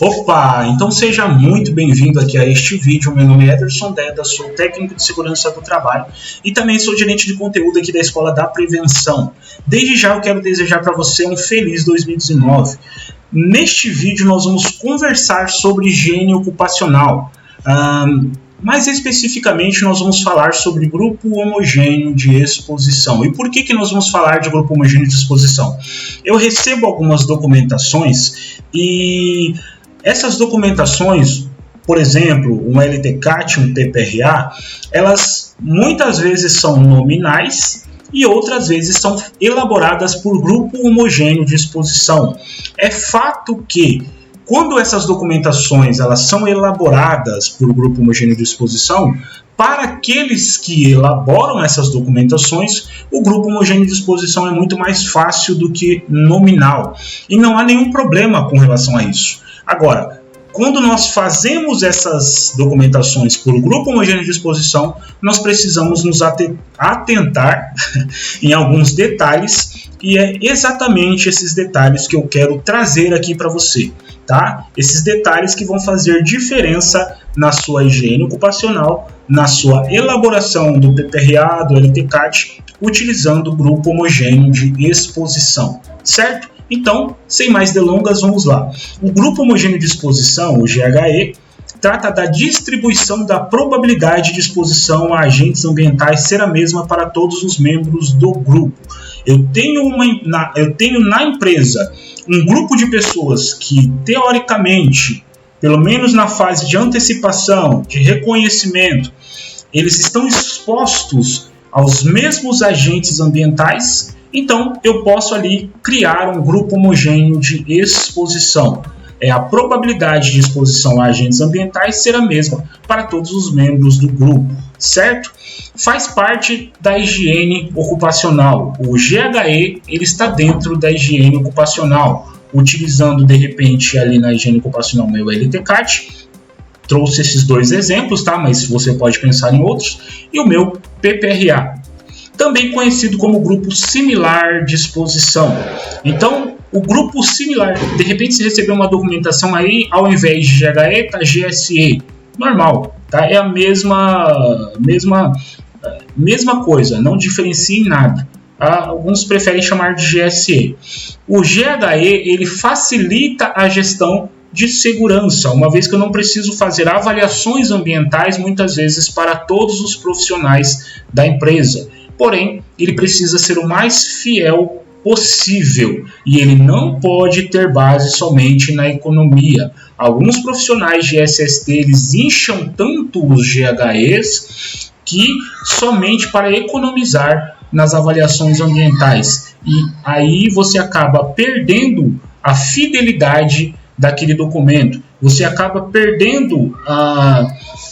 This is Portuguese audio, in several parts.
Opa, então seja muito bem-vindo aqui a este vídeo. Meu nome é Ederson Deda, sou técnico de segurança do trabalho e também sou gerente de conteúdo aqui da Escola da Prevenção. Desde já eu quero desejar para você um feliz 2019. Neste vídeo nós vamos conversar sobre higiene ocupacional. Mais especificamente, nós vamos falar sobre grupo homogêneo de exposição. E por que nós vamos falar de grupo homogêneo de exposição? Eu recebo algumas documentações e essas documentações, por exemplo, um LTCAT, um PPRA, elas muitas vezes são nominais e outras vezes são elaboradas por grupo homogêneo de exposição. É fato que quando essas documentações elas são elaboradas por grupo homogêneo de exposição, para aqueles que elaboram essas documentações, o grupo homogêneo de exposição é muito mais fácil do que nominal. E não há nenhum problema com relação a isso. Agora, quando nós fazemos essas documentações por grupo homogêneo de exposição, nós precisamos nos atentar em alguns detalhes, e é exatamente esses detalhes que eu quero trazer aqui para você. Tá? Esses detalhes que vão fazer diferença na sua higiene ocupacional, na sua elaboração do PPRA, do LTCAT, utilizando o grupo homogêneo de exposição, certo? Então, sem mais delongas, vamos lá. O grupo homogêneo de exposição, o GHE, trata da distribuição da probabilidade de exposição a agentes ambientais ser a mesma para todos os membros do grupo. Eu tenho na empresa um grupo de pessoas que, teoricamente, pelo menos na fase de antecipação, de reconhecimento, eles estão expostos aos mesmos agentes ambientais, então eu posso ali criar um grupo homogêneo de exposição. A probabilidade de exposição a agentes ambientais ser a mesma para todos os membros do grupo, certo? Faz parte da higiene ocupacional. O GHE ele está dentro da higiene ocupacional, utilizando de repente ali na higiene ocupacional meu LTCAT. Trouxe esses dois exemplos, tá? Mas você pode pensar em outros. E o meu PPRA, também conhecido como grupo similar de exposição. Então, o grupo similar, de repente você recebeu uma documentação aí, ao invés de GHE, tá GSE. Normal, tá? É a mesma coisa, não diferencia em nada. Alguns preferem chamar de GSE. O GHE, ele facilita a gestão de segurança, uma vez que eu não preciso fazer avaliações ambientais, muitas vezes, para todos os profissionais da empresa. Porém, ele precisa ser o mais fiel possível e ele não pode ter base somente na economia. Alguns profissionais de SST eles incham tanto os GHEs que somente para economizar nas avaliações ambientais, e aí você acaba perdendo a fidelidade daquele documento, você acaba perdendo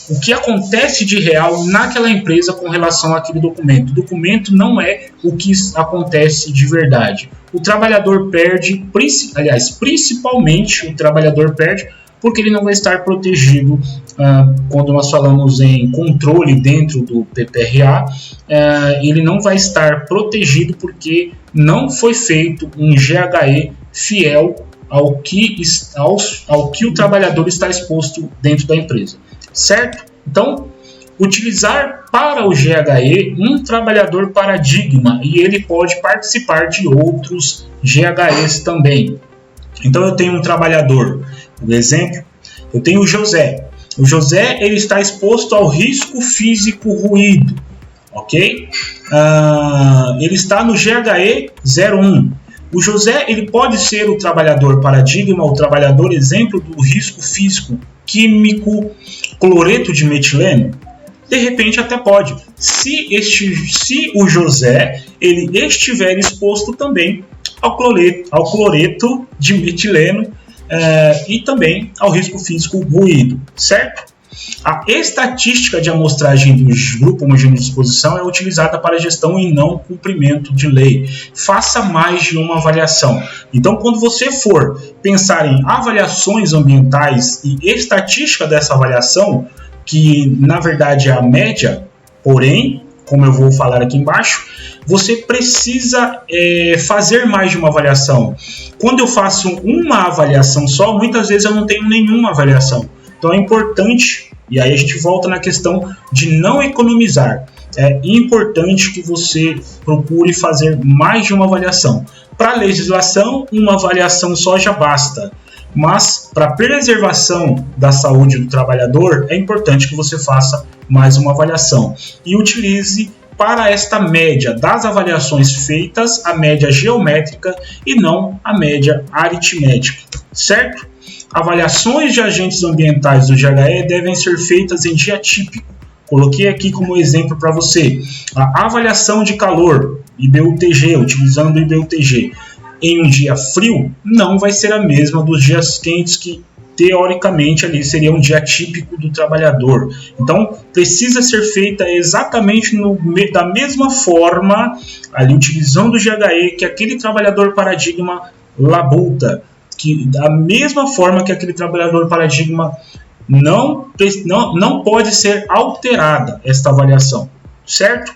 o que acontece de real naquela empresa com relação àquele documento. O documento não é o que acontece de verdade. O trabalhador perde, principalmente o trabalhador perde, porque ele não vai estar protegido quando nós falamos em controle dentro do PPRA, ele não vai estar protegido porque não foi feito um GHE fiel ao que o trabalhador está exposto dentro da empresa, certo? Então, utilizar para o GHE um trabalhador paradigma e ele pode participar de outros GHEs também. Então, eu tenho um trabalhador, por exemplo, eu tenho o José. O José ele está exposto ao risco físico ruído, ok? Ele está no GHE 01. O José ele pode ser o trabalhador paradigma, o trabalhador exemplo do risco físico químico cloreto de metileno? De repente até pode, se o José ele estiver exposto também ao cloreto de metileno e também ao risco físico ruído, certo? A estatística de amostragem do grupo homogêneo de exposição é utilizada para gestão e não cumprimento de lei. Faça mais de uma avaliação. Então, quando você for pensar em avaliações ambientais e estatística dessa avaliação, que na verdade é a média, porém, como eu vou falar aqui embaixo, você precisa fazer mais de uma avaliação. Quando eu faço uma avaliação só, muitas vezes eu não tenho nenhuma avaliação. Então é importante, e aí a gente volta na questão de não economizar. É importante que você procure fazer mais de uma avaliação. Para a legislação, uma avaliação só já basta. Mas para a preservação da saúde do trabalhador, é importante que você faça mais uma avaliação. E utilize para esta média das avaliações feitas a média geométrica e não a média aritmética, certo? Avaliações de agentes ambientais do GHE devem ser feitas em dia típico. Coloquei aqui como exemplo para você a avaliação de calor, IBUTG, utilizando o IBUTG. Em um dia frio, não vai ser a mesma dos dias quentes, que teoricamente ali seria um dia típico do trabalhador. Então, precisa ser feita exatamente da mesma forma, ali utilizando o GHE, que aquele trabalhador paradigma labuta, que da mesma forma que aquele trabalhador paradigma não pode ser alterada esta avaliação, certo?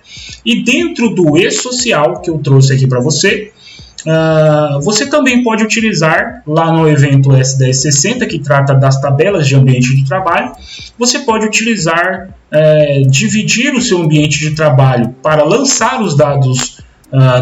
E dentro do E-Social, que eu trouxe aqui para você, você também pode utilizar lá no evento S1060, que trata das tabelas de ambiente de trabalho. Você pode utilizar, dividir o seu ambiente de trabalho para lançar os dados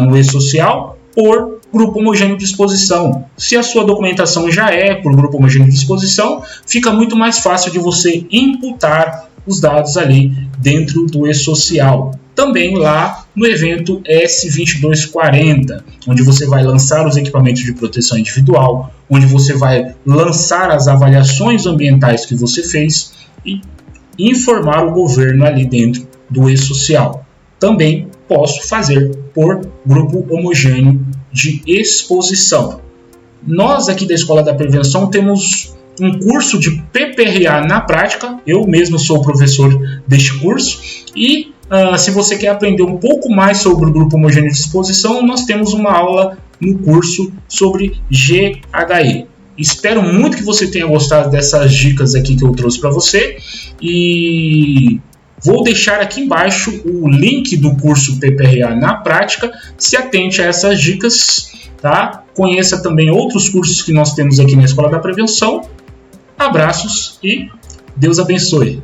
no E-Social por grupo homogêneo de exposição. Se a sua documentação já é por grupo homogêneo de exposição, fica muito mais fácil de você imputar os dados ali dentro do E-Social. Também lá no evento S2240, onde você vai lançar os equipamentos de proteção individual, onde você vai lançar as avaliações ambientais que você fez e informar o governo ali dentro do E-Social. Também posso fazer por grupo homogêneo de exposição. Nós aqui da Escola da Prevenção temos um curso de PPRA na prática, eu mesmo sou professor deste curso, e se você quer aprender um pouco mais sobre o grupo homogêneo de exposição, nós temos uma aula no curso sobre GHE. Espero muito que você tenha gostado dessas dicas aqui que eu trouxe para você, e vou deixar aqui embaixo o link do curso PPRA na prática. Se atente a essas dicas, tá? Conheça também outros cursos que nós temos aqui na Escola da Prevenção. Abraços e Deus abençoe.